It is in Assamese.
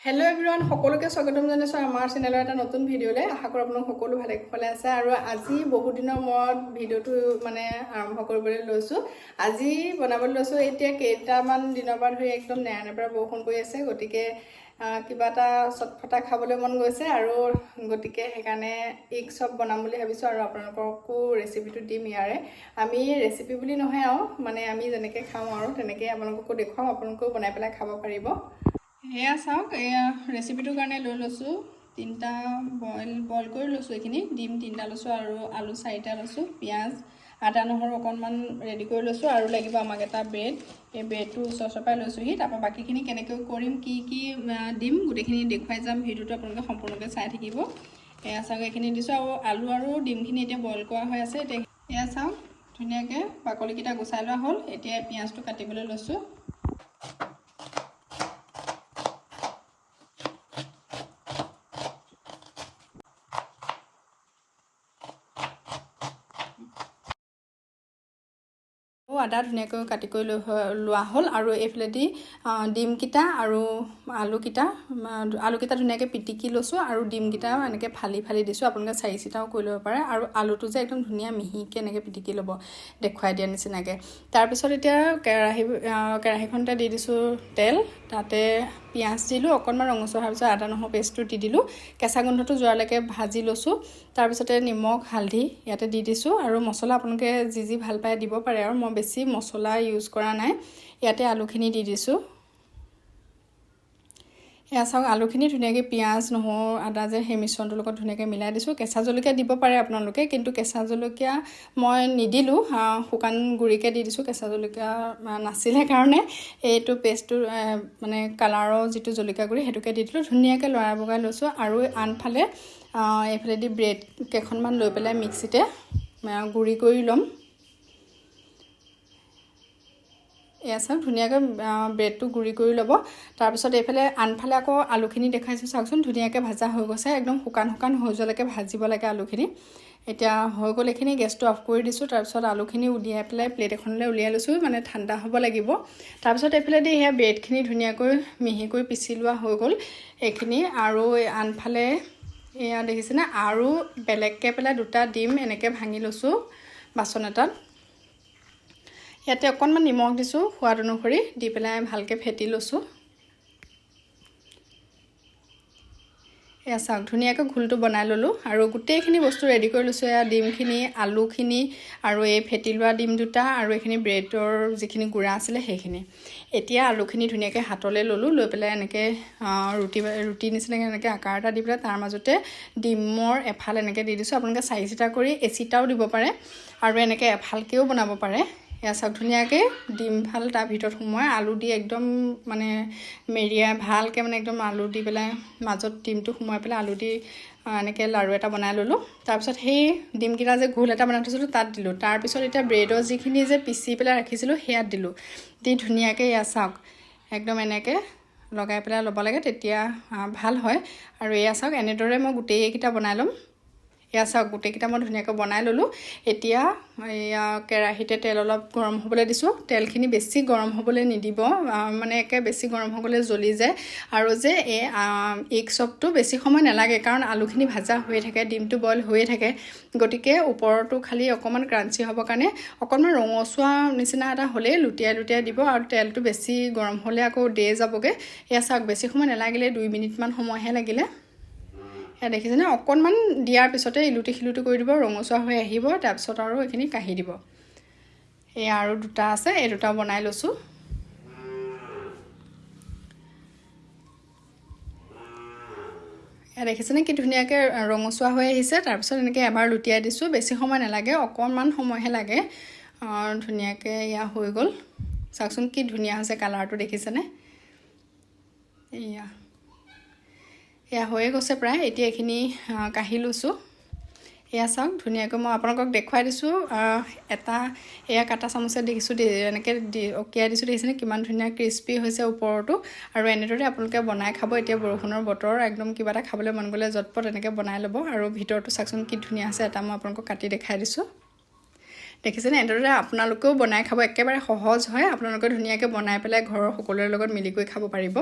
হেল্ল' এভৰিৱান, সকলোকে স্বাগতম জনাইছোঁ আমাৰ চেনেলৰ এটা নতুন ভিডিঅ'লৈ। আশা কৰোঁ আপোনালোক সকলো ভালে কুশলে আছে। আৰু আজি বহুত দিনৰ মূৰত ভিডিঅ'টো আৰম্ভ কৰিবলৈ লৈছোঁ। আজি বনাবলৈ লৈছোঁ। এতিয়া কেইটামান দিনৰ পৰা ধৰি একদম নেৰানেপেৰা বৰষুণ পৰি আছে, গতিকে কিবা এটা চটফটা খাবলৈ মন গৈছে আৰু গতিকে সেইকাৰণে এগ চপ বনাম বুলি ভাবিছোঁ আৰু আপোনালোককো ৰেচিপিটো দিম ইয়াৰে। আমি ৰেচিপি বুলি নহয় আৰু আমি যেনেকৈ খাওঁ আৰু তেনেকৈ আপোনালোককো দেখুৱাম, আপোনালোকেও বনাই পেলাই খাব পাৰিব। এয়া চাওক, এয়া ৰেচিপিটোৰ কাৰণে লৈ লৈছোঁ 3টা বইল কৰি লৈছোঁ। এইখিনি ডিম 3টা লৈছোঁ আৰু আলু 4টা লৈছোঁ, পিঁয়াজ, আদা নহৰু অকণমান ৰেডি কৰি লৈছোঁ আৰু লাগিব আমাক এটা ব্ৰেড। এই ব্ৰেডটো ওচৰ পৰাই লৈছোঁহি। তাৰপৰা বাকীখিনি কেনেকৈ কৰিম, কি দিম গোটেইখিনি দেখুৱাই যাম। ভিডিঅ'টো আপোনালোকে সম্পূৰ্ণকৈ চাই থাকিব। এয়া চাওক, এইখিনি দিছোঁ আৰু আলু আৰু ডিমখিনি এতিয়া বইল কৰা হৈ আছে। এতিয়া এয়া চাওক, ধুনীয়াকৈ বাকলিকেইটা গুচাই লোৱা হ'ল। এতিয়া পিঁয়াজটো কাটিবলৈ লৈছোঁ। আদা ধুনীয়াকৈ কাটি কৰি লোৱা হ'ল আৰু এইফালেদি ডিমকেইটা আৰু আলুকেইটা ধুনীয়াকৈ পিটিকি লৈছোঁ আৰু ডিমকেইটা এনেকৈ ফালি দিছোঁ। আপোনালোকে 4-চিটাও কৰি ল'ব পাৰে। আৰু আলুটো যে একদম ধুনীয়া মিহিকৈ এনেকৈ পিটিকি ল'ব, দেখুৱাই দিয়া নিচিনাকৈ। তাৰপিছত এতিয়া কেৰাহীখনতে দি দিছোঁ তেল। তাতে পিঁয়াজ দিলোঁ, অকণমান ৰঙচুৱা হোৱাৰ পিছত আদা নহৰু পেষ্টটো দি দিলোঁ। কেঁচা গোন্ধটো যোৱালৈকে ভাজি লৈছোঁ। তাৰপিছতে নিমখ হালধি ইয়াতে দি দিছোঁ আৰু মছলা আপোনালোকে যি ভাল পায় দিব পাৰে আৰু মই বেছি মছলা ইউজ কৰা নাই। ইয়াতে আলুখিনি দি দিছোঁ। এয়া চাওক, আলুখিনি ধুনীয়াকৈ পিঁয়াজ নহৰু আদা যে সেই মিশ্ৰণটোৰ লগত ধুনীয়াকৈ মিলাই দিছোঁ। কেঁচা জলকীয়া দিব পাৰে আপোনালোকে, কিন্তু কেঁচা জলকীয়া মই নিদিলোঁ, শুকান গুড়িকৈ দি দিছোঁ। কেঁচা জলকীয়া নাছিলে কাৰণে এইটো পেষ্টটো কালাৰৰ যিটো জলকীয়া গুড়ি সেইটোকে দি দিলোঁ। ধুনীয়াকৈ লৰাই বগাই লৈছোঁ আৰু আনফালে এইফালেদি ব্ৰেড কেইখনমান লৈ পেলাই মিক্সিতে গুড়ি কৰি ল'ম। এয়া চাওক, ধুনীয়াকৈ ব্ৰেডটো গুড়ি কৰি ল'ব। তাৰপিছত এইফালে আনফালে আকৌ আলুখিনি দেখাইছোঁ, চাওকচোন ধুনীয়াকৈ ভাজা হৈ গৈছে। একদম শুকান হৈ যোৱালৈকে ভাজিব লাগে আলুখিনি। এতিয়া হৈ গ'ল এইখিনি, গেছটো অফ কৰি দিছোঁ। তাৰপিছত আলুখিনি উলিয়াই পেলাই প্লেট এখনলৈ উলিয়াই লৈছোঁ, ঠাণ্ডা হ'ব লাগিব। তাৰপিছত এইফালেদি সেয়া ব্ৰেডখিনি ধুনীয়াকৈ মিহিকৈ পিচি লোৱা হৈ গ'ল এইখিনি। আৰু আনফালে এয়া দেখিছেনে, আৰু বেলেগকৈ পেলাই 2টা ডিম এনেকৈ ভাঙি লৈছোঁ বাচন এটাত। ইয়াতে অকণমান নিমখ দিছোঁ সোৱাদ অনুসৰি, দি পেলাই ভালকৈ ফেটি লৈছোঁ। এয়া চাওক, ধুনীয়াকৈ ঘোলটো বনাই ল'লোঁ আৰু গোটেইখিনি বস্তু ৰেডি কৰি লৈছোঁ। এয়া ডিমখিনি, আলুখিনি আৰু এই ফেটি লোৱা ডিম 2টা আৰু এইখিনি ব্ৰেডৰ যিখিনি গুড়া আছিলে সেইখিনি। এতিয়া আলুখিনি ধুনীয়াকৈ হাতলৈ ল'লোঁ, লৈ পেলাই এনেকৈ ৰুটি নিচিনাকৈ এনেকৈ আকাৰ এটা দি পেলাই তাৰ মাজতে ডিমৰ এফাল এনেকৈ দি দিছোঁ। আপোনালোকে 4-চিটা কৰি এচিটাও দিব পাৰে আৰু এনেকৈ এফালকৈও বনাব পাৰে। এয়া চাওক, ধুনীয়াকৈ ডিমফাল তাৰ ভিতৰত সোমোৱাই আলু দি একদম মেৰিয়াই ভালকৈ একদম আলু দি পেলাই মাজত ডিমটো সোমোৱাই পেলাই আলু দি এনেকৈ লাড়ু এটা বনাই ল'লোঁ। তাৰপিছত সেই ডিমকেইটা যে ঘোল এটা বনাই থৈছিলোঁ তাত দিলোঁ। তাৰপিছত এতিয়া ব্ৰেডৰ যিখিনি যে পিচি পেলাই ৰাখিছিলোঁ সেয়াত দিলোঁ। দি ধুনীয়াকৈ এয়া চাওক, একদম এনেকৈ লগাই পেলাই ল'ব লাগে, তেতিয়া ভাল হয়। আৰু এয়া চাওক, এনেদৰে মই গোটেইকেইটা বনাই ল'ম। এয়া চাওক, গোটেইকেইটা মই ধুনীয়াকৈ বনাই ল'লোঁ। এতিয়া এয়া কেৰাহীতে তেল অলপ গৰম হ'বলৈ দিছোঁ। তেলখিনি বেছি গৰম হ'বলৈ নিদিব, একে বেছি গৰম হৈ গ'লে জ্বলি যায়। আৰু যে এই এগ চপটো বেছি সময় নালাগে, কাৰণ আলুখিনি ভাজা হৈয়ে থাকে, ডিমটো বইল হৈয়ে থাকে। গতিকে ওপৰটো খালি অকণমান ক্ৰাঞ্চি হ'বৰ কাৰণে অকণমান ৰঙচুৱা নিচিনা এটা হ'লেই লুটিয়াই দিব। আৰু তেলটো বেছি গৰম হ'লে আকৌ দে যাবগৈ। এয়া চাওক, বেছি সময় নালাগিলে, 2 মিনিটমান সময়হে লাগিলে। এয়া দেখিছেনে, অকণমান দিয়াৰ পিছতে ইলুটি শিলুটি কৰি দিব, ৰঙচুৱা হৈ আহিব। তাৰপিছত আৰু এইখিনি কাঢ়ি দিব। এয়া আৰু 2টা আছে, এই 2টাও বনাই লৈছোঁ। এয়া দেখিছেনে কি ধুনীয়াকৈ ৰঙচুৱা হৈ আহিছে। তাৰপিছত এনেকৈ এবাৰ লুটিয়াই দিছোঁ, বেছি সময় নালাগে, অকণমান সময়হে লাগে। ধুনীয়াকৈ এয়া হৈ গ'ল। চাওকচোন কি ধুনীয়া হৈছে কালাৰটো, দেখিছেনে। এয়া হৈয়ে গৈছে প্ৰায়। এতিয়া এইখিনি কাঢ়ি লৈছোঁ। এয়া চাওক, ধুনীয়াকৈ মই আপোনালোকক দেখুৱাই দিছোঁ। এয়া কাটা চামুচে দেখিছোঁ, এনেকৈ অকিয়াই দিছোঁ, দেখিছেনে কিমান ধুনীয়া ক্ৰিস্পি হৈছে ওপৰতো। আৰু এনেদৰে আপোনালোকে বনাই খাব। এতিয়া বৰষুণৰ বতৰ, একদম কিবা এটা খাবলৈ মন গ'লে জটপট এনেকৈ বনাই ল'ব। আৰু ভিতৰটো চাওকচোন কি ধুনীয়া হৈছে। এটা মই আপোনালোকক কাটি দেখাই দিছোঁ, দেখিছেনে। এনেদৰে আপোনালোকেও বনাই খাব, একেবাৰে সহজ হয়। আপোনালোকে ধুনীয়াকৈ বনাই পেলাই ঘৰৰ সকলোৰে লগত মিলি কৰি খাব পাৰিব।